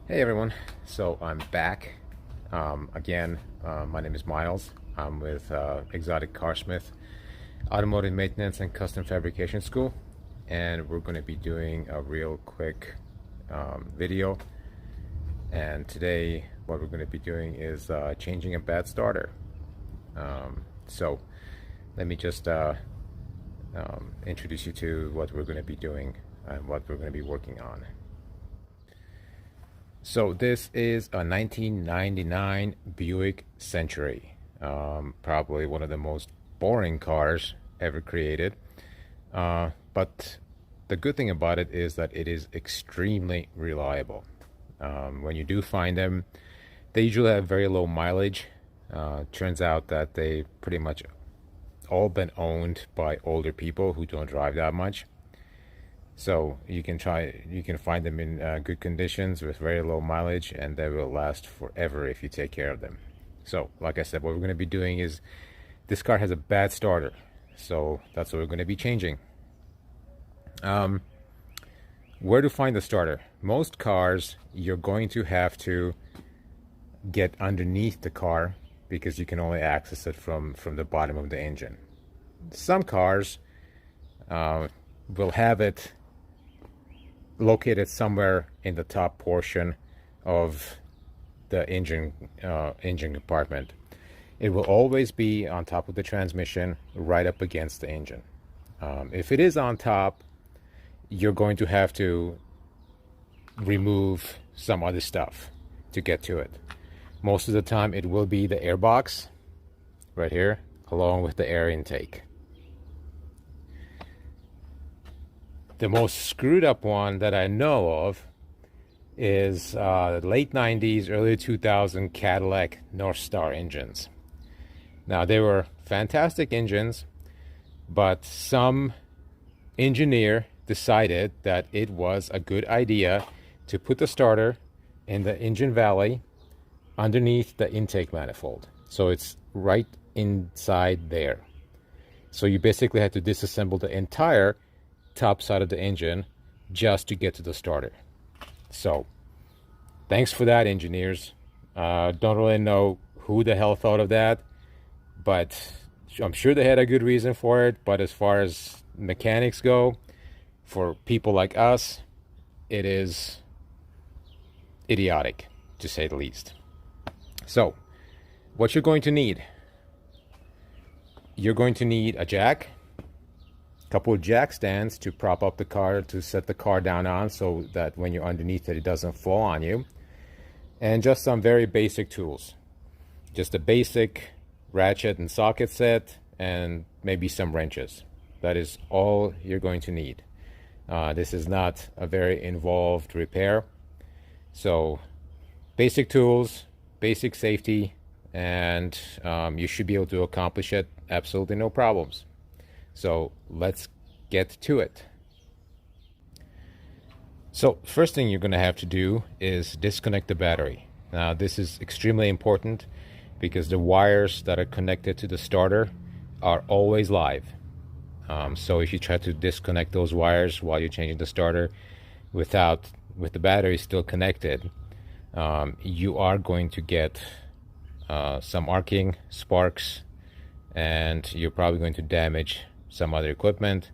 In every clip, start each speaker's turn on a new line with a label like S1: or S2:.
S1: Hey everyone, so I'm back again. My name is Miles. I'm with Exotic Carsmith Automotive Maintenance and Custom Fabrication School, and we're going to be doing a real quick video. And today, what we're going to be doing is changing a bad starter. So, let me just introduce you to what we're going to be doing and what we're going to be working on. So this is a 1999 Buick Century, probably one of the most boring cars ever created. But the good thing about it is that it is extremely reliable. When you do find them, they usually have very low mileage. Turns out that they pretty much all been owned by older people who don't drive that much. So you can find them in good conditions with very low mileage, and they will last forever if you take care of them. So, like I said, what we're going to be doing is this car has a bad starter, so that's what we're going to be changing. Where to find the starter? Most cars, you're going to have to get underneath the car because you can only access it from the bottom of the engine. Some cars will have it located somewhere in the top portion of the engine compartment. It will always be on top of the transmission, right up against the engine. If it is on top, you're going to have to remove some other stuff to get to it. Most of the time it will be the air box right here, along with the air intake. The most screwed up one that I know of is late 90s, early 2000 Cadillac North Star engines. Now, they were fantastic engines, but some engineer decided that it was a good idea to put the starter in the engine valley underneath the intake manifold. So it's right inside there. So you basically had to disassemble the entire top side of the engine just to get to the starter. So thanks for that, engineers. Don't really know who the hell thought of that, but I'm sure they had a good reason for it. But as far as mechanics go, for people like us, it is idiotic, to say the least. So what you're going to need, you're going to need a jack, couple of jack stands to prop up the car, to set the car down on, so that when you're underneath it doesn't fall on you, and just some very basic tools. Just a basic ratchet and socket set, and maybe some wrenches. That is all you're going to need. This is not a very involved repair, so basic tools, basic safety, and you should be able to accomplish it absolutely no problems. So let's get to it. So first thing you're going to have to do is disconnect the battery. Now this is extremely important because the wires that are connected to the starter are always live. So if you try to disconnect those wires while you're changing the starter with the battery still connected, you are going to get some arcing, sparks, and you're probably going to damage some other equipment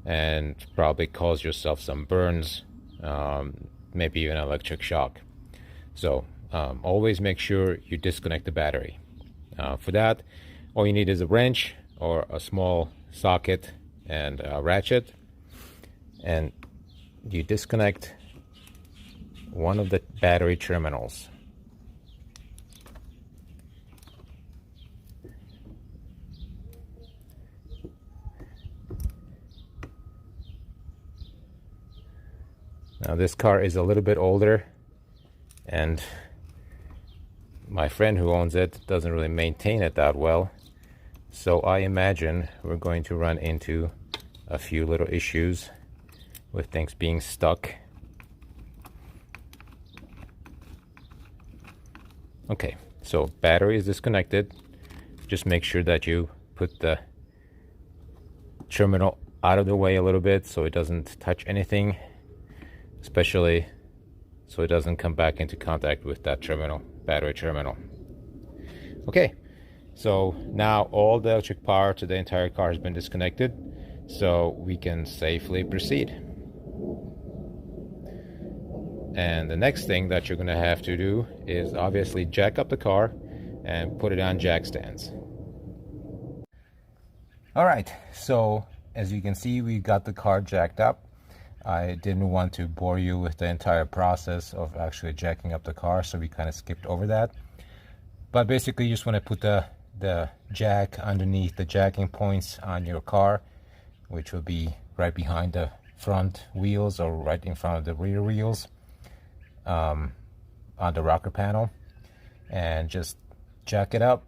S1: and probably cause yourself some burns, maybe even electric shock. So always make sure you disconnect the battery. For that, all you need is a wrench or a small socket and a ratchet, and you disconnect one of the battery terminals. Now this car is a little bit older, and my friend who owns it doesn't really maintain it that well, so I imagine we're going to run into a few little issues with things being stuck. Okay, so battery is disconnected. Just make sure that you put the terminal out of the way a little bit so it doesn't touch anything, especially so it doesn't come back into contact with that terminal, battery terminal. Okay, so now all the electric power to the entire car has been disconnected, so we can safely proceed. And the next thing that you're going to have to do is obviously jack up the car and put it on jack stands. All right, so as you can see, we got the car jacked up. I didn't want to bore you with the entire process of actually jacking up the car, so we kind of skipped over that. But basically, you just want to put the jack underneath the jacking points on your car, which will be right behind the front wheels or right in front of the rear wheels, on the rocker panel, and just jack it up.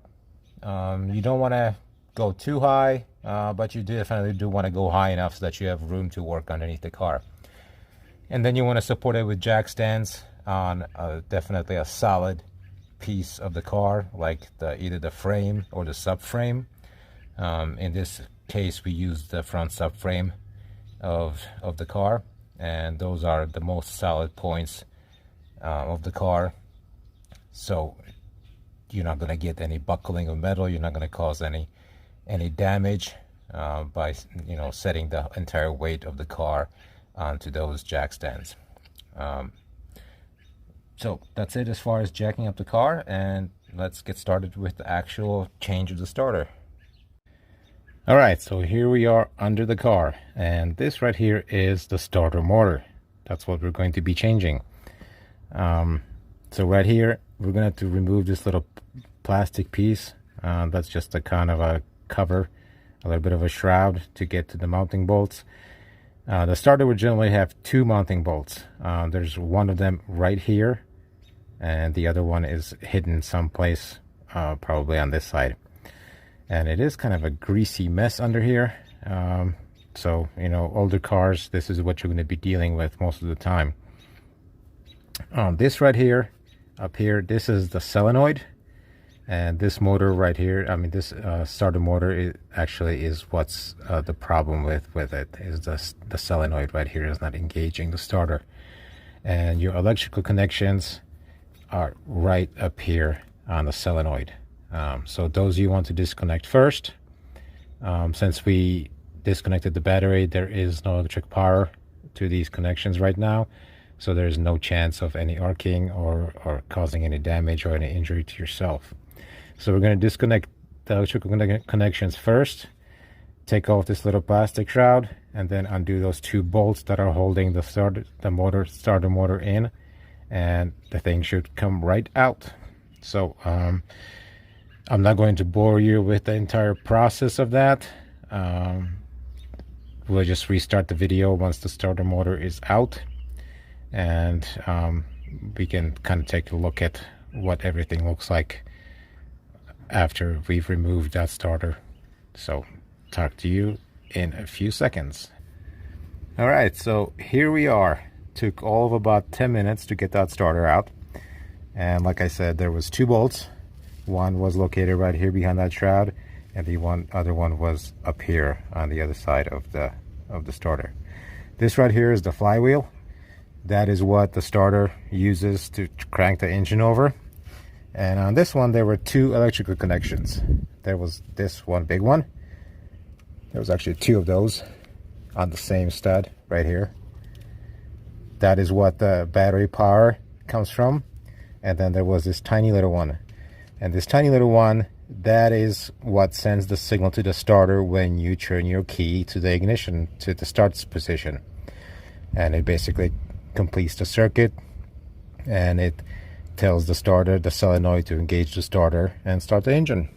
S1: You don't want to go too high, but you definitely do want to go high enough so that you have room to work underneath the car. And then you want to support it with jack stands on definitely a solid piece of the car, like either the frame or the subframe. In this case, we use the front subframe of the car, and those are the most solid points of the car. So you're not going to get any buckling of metal. You're not going to cause any damage by setting the entire weight of the car onto those jack stands. So that's it as far as jacking up the car, and let's get started with the actual change of the starter. All right, so here we are under the car, and this right here is the starter motor. That's what we're going to be changing. So right here, we're going to have to remove this little plastic piece. That's just a kind of a cover, a little bit of a shroud to get to the mounting bolts. The starter would generally have two mounting bolts. There's one of them right here, and the other one is hidden someplace, probably on this side. And it is kind of a greasy mess under here. So, older cars, this is what you're going to be dealing with most of the time. This right here, up here, this is the solenoid. And this motor right here, this starter motor actually is what's the problem with it, is the solenoid right here is not engaging the starter. And your electrical connections are right up here on the solenoid. So those you want to disconnect first. Since we disconnected the battery, there is no electric power to these connections right now. So there's no chance of any arcing or causing any damage or any injury to yourself. So we're going to disconnect the electrical connections first, take off this little plastic shroud, and then undo those two bolts that are holding the starter motor in, and the thing should come right out. So I'm not going to bore you with the entire process of that. We'll just restart the video once the starter motor is out, and we can kind of take a look at what everything looks like after we've removed that starter. So talk to you in a few seconds. All right, so here we are. Took all of about 10 minutes to get that starter out, and like I said, there was two bolts. One was located right here behind that shroud, and the other one was up here on the other side of the starter. This right here is the flywheel. That is what the starter uses to crank the engine over. And on this one, there were two electrical connections. There was this one big one. There was actually two of those on the same stud right here. That is what the battery power comes from. And then there was this tiny little one. And this tiny little one, that is what sends the signal to the starter when you turn your key to the ignition, to the start position. And it basically completes the circuit, and it tells the starter, the solenoid, to engage the starter and start the engine.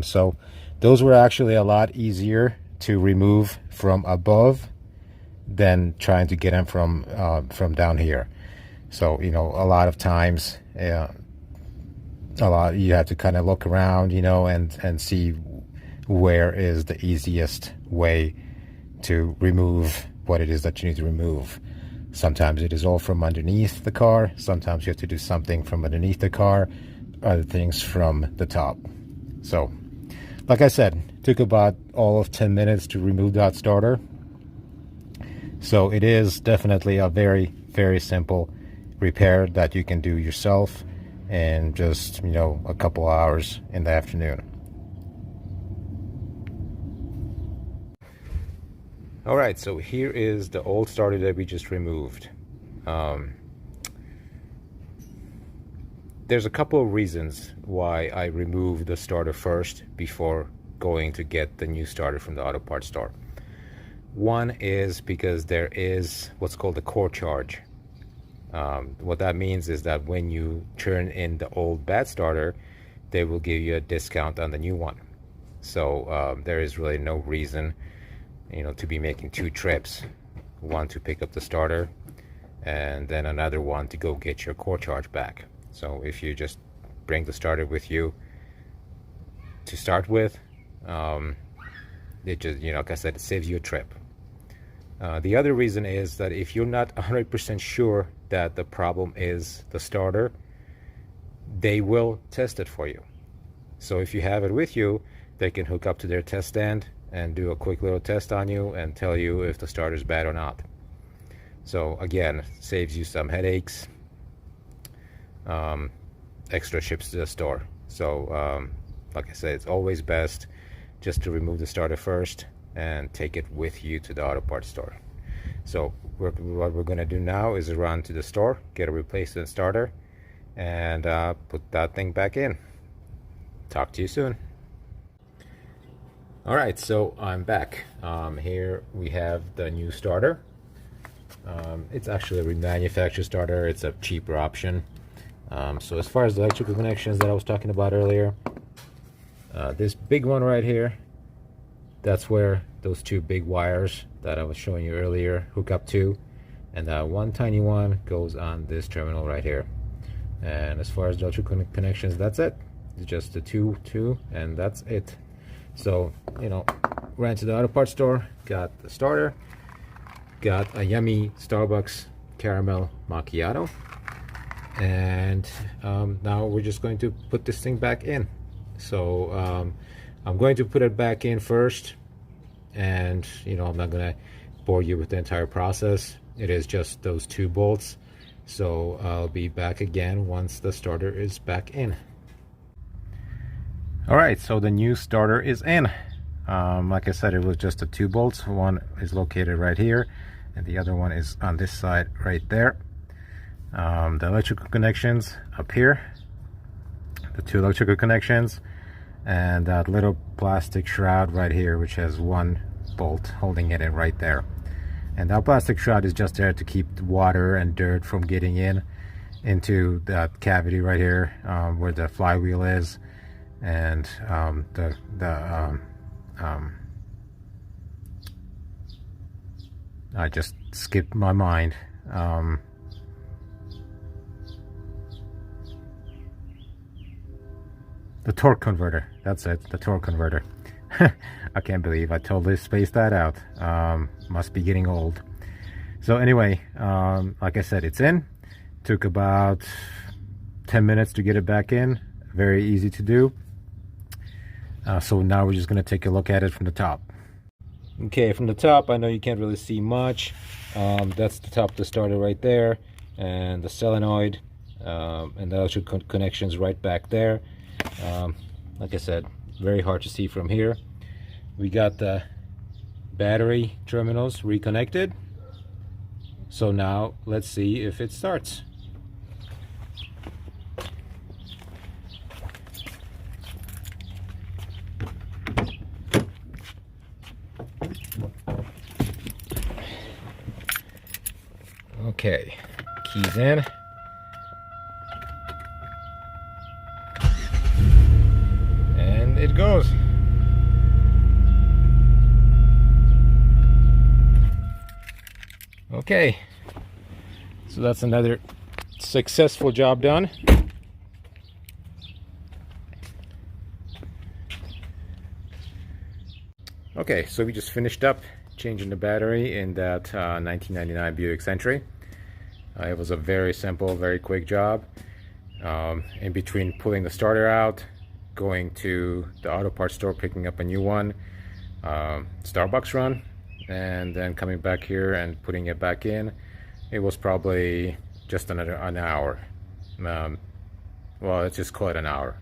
S1: So those were actually a lot easier to remove from above than trying to get them from down here. So a lot of times you have to kind of look around, and see where is the easiest way to remove what it is that you need to remove. Sometimes it is all from underneath the car. Sometimes you have to do something from underneath the car, other things from the top. So, like I said, it took about all of 10 minutes to remove that starter. So it is definitely a very, very simple repair that you can do yourself in just, a couple hours in the afternoon. All right, so here is the old starter that we just removed. There's a couple of reasons why I removed the starter first before going to get the new starter from the auto parts store. One is because there is what's called a core charge. What that means is that when you turn in the old bad starter, they will give you a discount on the new one. So there is really no reason, to be making two trips, one to pick up the starter and then another one to go get your core charge back. So if you just bring the starter with you to start with, it just, like I said, it saves you a trip. The other reason is that if you're not 100% sure that the problem is the starter, they will test it for you. So if you have it with you, they can hook up to their test stand and do a quick little test on you and tell you if the starter is bad or not. So again, saves you some headaches, extra trips to the store. So like I said, it's always best just to remove the starter first and take it with you to the auto parts store. So what we're going to do now is run to the store, get a replacement starter, and put that thing back in. Talk to you soon. All right, so I'm back. Here we have the new starter. It's actually a remanufactured starter. It's a cheaper option. So as far as the electrical connections that I was talking about earlier, this big one right here, that's where those two big wires that I was showing you earlier hook up to, and that one tiny one goes on this terminal right here. And as far as the electrical connections, that's it. It's just the two, and that's it. So, ran to the auto parts store, got the starter, got a yummy Starbucks caramel macchiato, and now we're just going to put this thing back in. So I'm going to put it back in first, and I'm not gonna bore you with the entire process. It is just those two bolts, so I'll be back again once the starter is back in. All right, so the new starter is in. Like I said, it was just the two bolts. One is located right here and the other one is on this side right there. The electrical connections up here, the two electrical connections, and that little plastic shroud right here, which has one bolt holding it in right there. And that plastic shroud is just there to keep the water and dirt from getting into that cavity right here, where the flywheel is, and I just skipped my mind. The torque converter, that's it, the torque converter. I can't believe I totally spaced that out. Must be getting old. So anyway, like I said, it's in. Took about 10 minutes to get it back in. Very easy to do. So now we're just going to take a look at it from the top. Okay, from the top, I know you can't really see much. That's the top of the starter right there, and the solenoid, and the electrical connections right back there. Like I said, very hard to see from here. We got the battery terminals reconnected. So now let's see if it starts. Okay, keys in. And it goes. Okay, so that's another successful job done. Okay, so we just finished up changing the battery in that 1999 Buick Century. It was a very simple, very quick job. In between pulling the starter out, going to the auto parts store, picking up a new one, Starbucks run, and then coming back here and putting it back in, it was probably just under an hour. Well, let's just call it an hour.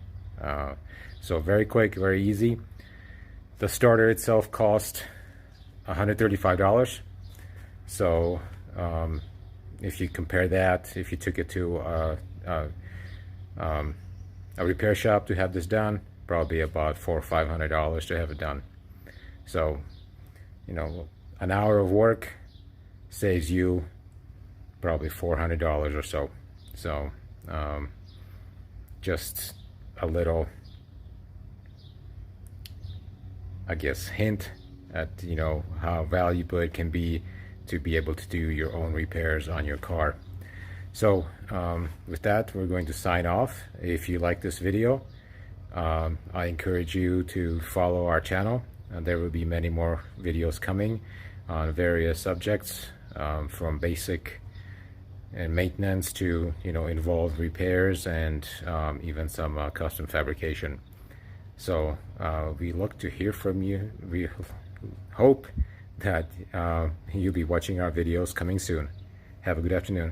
S1: So very quick, very easy. The starter itself cost $135. So if you compare that, if you took it to a repair shop to have this done, probably about $400 or $500 to have it done. So, you know, an hour of work saves you probably $400 or so. So just a little, I guess, hint at, you know, how valuable it can be to be able to do your own repairs on your car. So with that, we're going to sign off. If you like this video, I encourage you to follow our channel. There will be many more videos coming on various subjects, from basic and maintenance to, you know, involved repairs and even some custom fabrication. So we look to hear from you. We hope that you'll be watching our videos coming soon. Have a good afternoon.